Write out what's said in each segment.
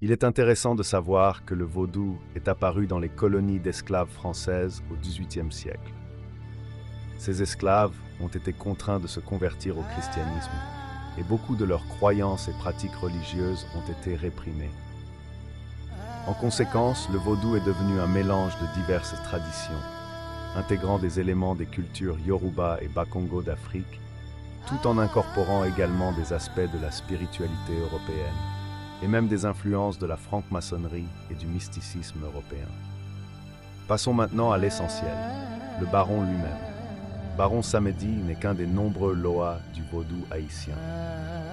Il est intéressant de savoir que le vaudou est apparu dans les colonies d'esclaves françaises au XVIIIe siècle. Ces esclaves ont été contraints de se convertir au christianisme et beaucoup de leurs croyances et pratiques religieuses ont été réprimées. En conséquence, le vaudou est devenu un mélange de diverses traditions, intégrant des éléments des cultures Yoruba et Bakongo d'Afrique, tout en incorporant également des aspects de la spiritualité européenne, et même des influences de la franc-maçonnerie et du mysticisme européen. Passons maintenant à l'essentiel, le baron lui-même. Baron Samedi n'est qu'un des nombreux loas du vaudou haïtien.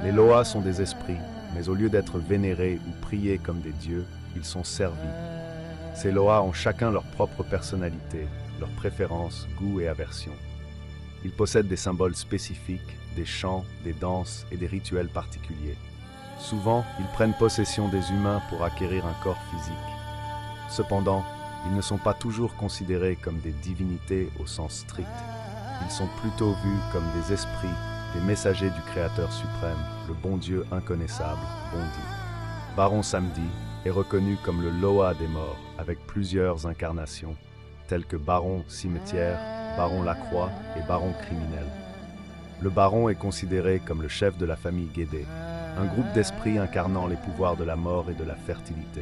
Les loas sont des esprits, mais au lieu d'être vénérés ou priés comme des dieux, ils sont servis. Ces loas ont chacun leur propre personnalité, leurs préférences, goûts et aversions. Ils possèdent des symboles spécifiques, des chants, des danses et des rituels particuliers. Souvent, ils prennent possession des humains pour acquérir un corps physique. Cependant, ils ne sont pas toujours considérés comme des divinités au sens strict. Ils sont plutôt vus comme des esprits, des messagers du Créateur suprême, le bon Dieu inconnaissable, Bondi. Baron Samedi est reconnu comme le Loa des morts, avec plusieurs incarnations, telles que Baron Cimetière, Baron Lacroix et Baron Criminel. Le Baron est considéré comme le chef de la famille Guédé, un groupe d'esprits incarnant les pouvoirs de la mort et de la fertilité.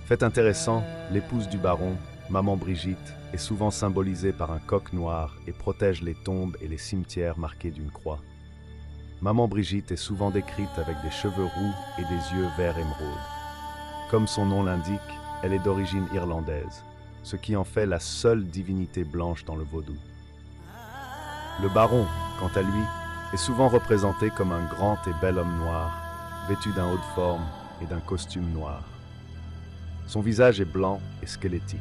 Fait intéressant, l'épouse du Baron, Maman Brigitte, est souvent symbolisée par un coq noir et protège les tombes et les cimetières marqués d'une croix. Maman Brigitte est souvent décrite avec des cheveux roux et des yeux vert émeraude. Comme son nom l'indique, elle est d'origine irlandaise, ce qui en fait la seule divinité blanche dans le vaudou. Le Baron, quant à lui, est souvent représenté comme un grand et bel homme noir, vêtu d'un haut de forme et d'un costume noir. Son visage est blanc et squelettique.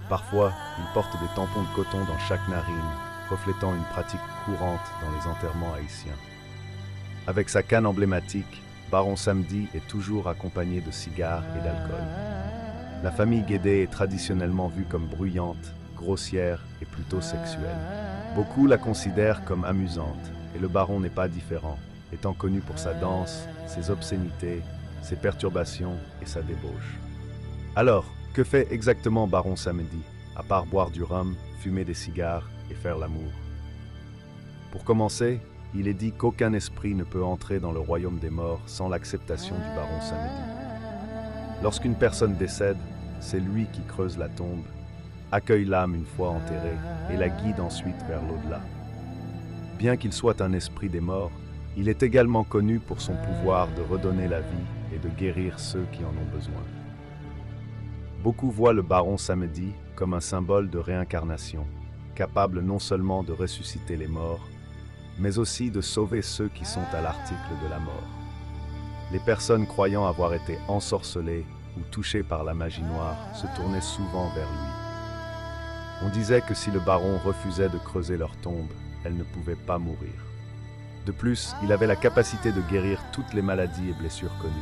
Parfois, il porte des tampons de coton dans chaque narine, reflétant une pratique courante dans les enterrements haïtiens. Avec sa canne emblématique, Baron Samedi est toujours accompagné de cigares et d'alcool. La famille Guédé est traditionnellement vue comme bruyante, grossière et plutôt sexuelle. Beaucoup la considèrent comme amusante, et le Baron n'est pas différent, étant connu pour sa danse, ses obscénités, ses perturbations et sa débauche. Alors, que fait exactement Baron Samedi, à part boire du rhum, fumer des cigares et faire l'amour? Pour commencer, il est dit qu'aucun esprit ne peut entrer dans le royaume des morts sans l'acceptation du Baron Samedi. Lorsqu'une personne décède, c'est lui qui creuse la tombe, accueille l'âme une fois enterrée et la guide ensuite vers l'au-delà. Bien qu'il soit un esprit des morts, il est également connu pour son pouvoir de redonner la vie et de guérir ceux qui en ont besoin. Beaucoup voient le Baron Samedi comme un symbole de réincarnation, capable non seulement de ressusciter les morts, mais aussi de sauver ceux qui sont à l'article de la mort. Les personnes croyant avoir été ensorcelées ou touchées par la magie noire se tournaient souvent vers lui. On disait que si le Baron refusait de creuser leur tombe, elles ne pouvaient pas mourir. De plus, il avait la capacité de guérir toutes les maladies et blessures connues.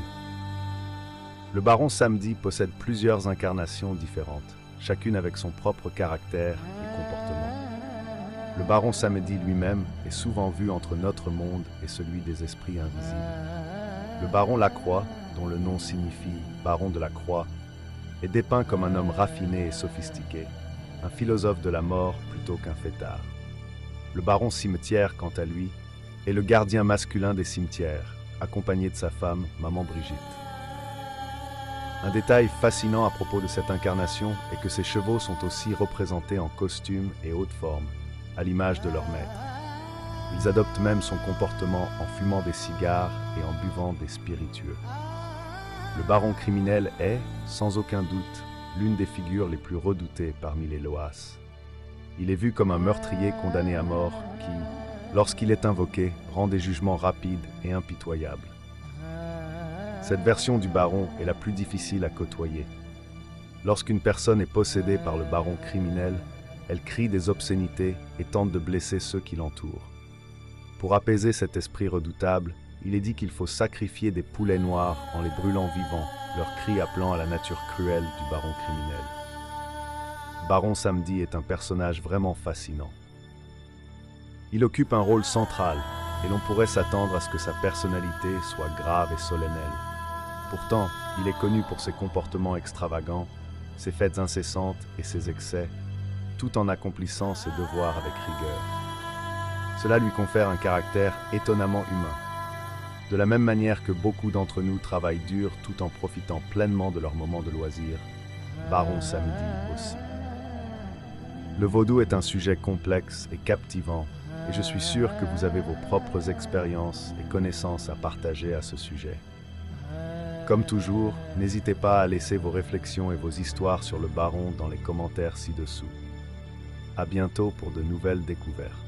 Le Baron Samedi possède plusieurs incarnations différentes, chacune avec son propre caractère et comportement. Le Baron Samedi lui-même est souvent vu entre notre monde et celui des esprits invisibles. Le Baron Lacroix, dont le nom signifie « Baron de la Croix », est dépeint comme un homme raffiné et sophistiqué, un philosophe de la mort plutôt qu'un fêtard. Le Baron Cimetière, quant à lui, est le gardien masculin des cimetières, accompagné de sa femme, Maman Brigitte. Un détail fascinant à propos de cette incarnation est que ses chevaux sont aussi représentés en costume et haute forme, à l'image de leur maître. Ils adoptent même son comportement en fumant des cigares et en buvant des spiritueux. Le Baron Criminel est, sans aucun doute, l'une des figures les plus redoutées parmi les Loas. Il est vu comme un meurtrier condamné à mort qui, lorsqu'il est invoqué, rend des jugements rapides et impitoyables. Cette version du Baron est la plus difficile à côtoyer. Lorsqu'une personne est possédée par le Baron Criminel, elle crie des obscénités et tente de blesser ceux qui l'entourent. Pour apaiser cet esprit redoutable, il est dit qu'il faut sacrifier des poulets noirs en les brûlant vivants, leurs cris appelant à la nature cruelle du Baron Criminel. Baron Samedi est un personnage vraiment fascinant. Il occupe un rôle central et l'on pourrait s'attendre à ce que sa personnalité soit grave et solennelle. Pourtant, il est connu pour ses comportements extravagants, ses fêtes incessantes et ses excès, tout en accomplissant ses devoirs avec rigueur. Cela lui confère un caractère étonnamment humain. De la même manière que beaucoup d'entre nous travaillent dur tout en profitant pleinement de leurs moments de loisir, Baron Samedi aussi. Le vaudou est un sujet complexe et captivant, et je suis sûr que vous avez vos propres expériences et connaissances à partager à ce sujet. Comme toujours, n'hésitez pas à laisser vos réflexions et vos histoires sur le Baron dans les commentaires ci-dessous. À bientôt pour de nouvelles découvertes.